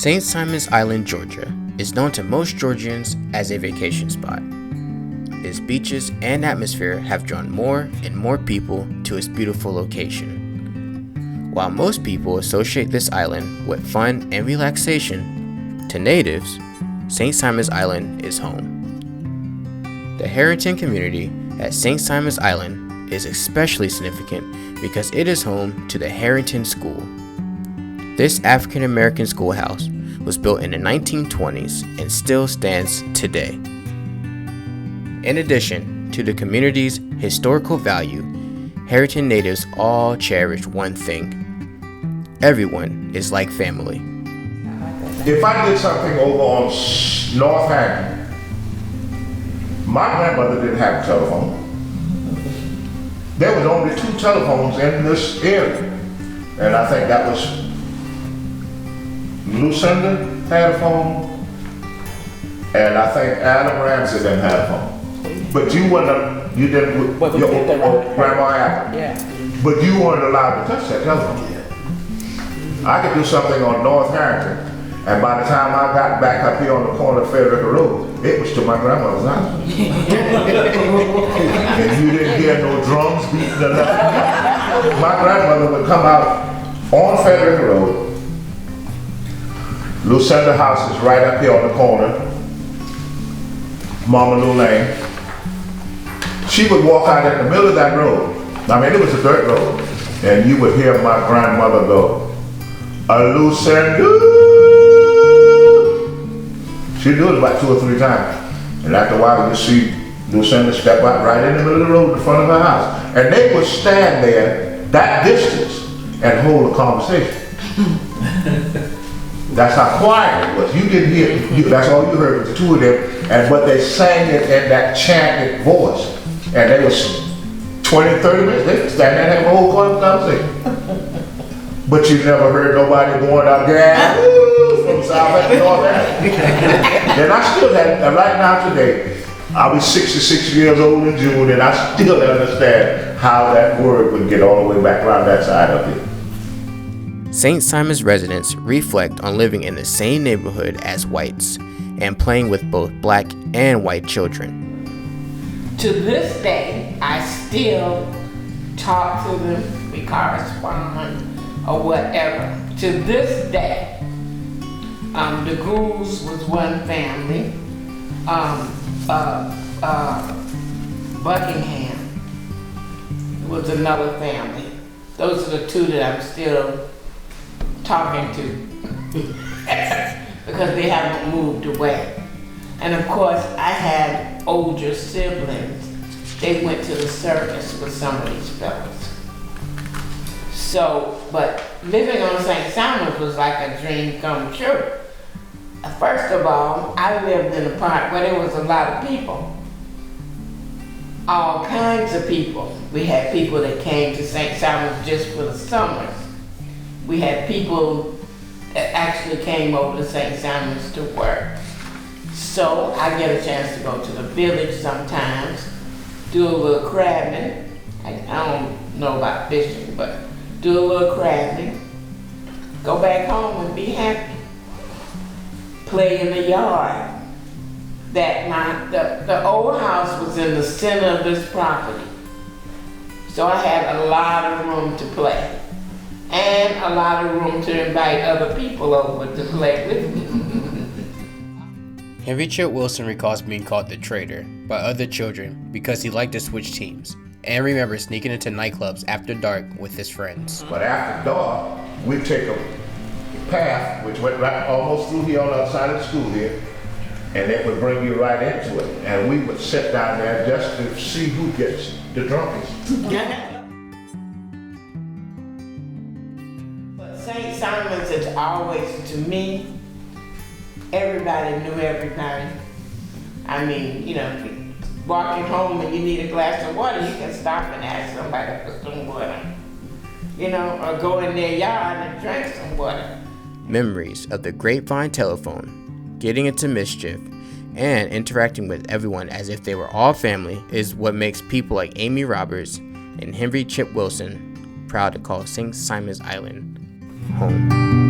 St. Simon's Island, Georgia, is known to most Georgians as a vacation spot. Its beaches and atmosphere have drawn more and more people to its beautiful location. While most people associate this island with fun and relaxation, to natives, St. Simon's Island is home. The Harrington community at St. Simon's Island is especially significant because it is home to the Harrington School. This African American schoolhouse was built in the 1920s and still stands today. In addition to the community's historical value, Harrington natives all cherish one thing: everyone is like family. If I did something over on North Hampton, my grandmother didn't have a telephone. There was only 2 telephones in this area, and I think that was Lucinda had a phone, and I think Adam Ramsey didn't have a phone. But you didn't, your grandma Apple. Yeah. But you weren't allowed to touch that telephone. I could do something on North Harrington, and by the time I got back up here on the corner of Frederick Road, it was to my grandmother's house. And you didn't hear no drums beating or nothing. My grandmother would come out on Frederick Road. Lucinda house is right up here on the corner, Mama Lou Lane. She would walk out in the middle of that road. I mean, it was a dirt road. And you would hear my grandmother go, Lucinda. She'd do it about 2 or 3 times. And after a while, you see Lucinda step out right in the middle of the road in front of her house. And they would stand there that distance and hold a conversation. That's how quiet it was. You didn't hear, that's all you heard was the 2 of them, but they sang it in that chanted voice. And they was 20, 30 minutes, they could stand there and have a whole conversation. But you never heard nobody going out there from South End to North End. And I still had, right now today, I'll be 66 years old in June, and I still understand how that word would get all the way back around that side of it. St. Simon's residents reflect on living in the same neighborhood as whites and playing with both black and white children. To this day, I still talk to them, we correspond or whatever. To this day, the Goulds was one family, Buckingham was another family. Those are the 2 that I'm still talking to because they haven't moved away. And of course, I had older siblings. They went to the service with some of these fellas. So, but living on St. Simon's was like a dream come true. First of all, I lived in a part where there was a lot of people. All kinds of people. We had people that came to St. Simon's just for the summers. We had people that actually came over to St. Simon's to work. So I get a chance to go to the village sometimes, do a little crabbing. I don't know about fishing, but do a little crabbing. Go back home and be happy. Play in the yard. The old house was in the center of this property. So I had a lot of room to play. And a lot of room to invite other people over to play with me. Henry Chip Wilson recalls being called the traitor by other children because he liked to switch teams, and remembers sneaking into nightclubs after dark with his friends. But after dark, we'd take a path which went right almost through here on the other side of the school here, and it would bring you right into it. And we would sit down there just to see who gets the drunkest. St. Simon's is always, to me, everybody knew everybody. I mean, walking home and you need a glass of water, you can stop and ask somebody for some water. Or go in their yard and drink some water. Memories of the grapevine telephone, getting into mischief, and interacting with everyone as if they were all family is what makes people like Amy Roberts and Henry Chip Wilson proud to call St. Simon's Island home.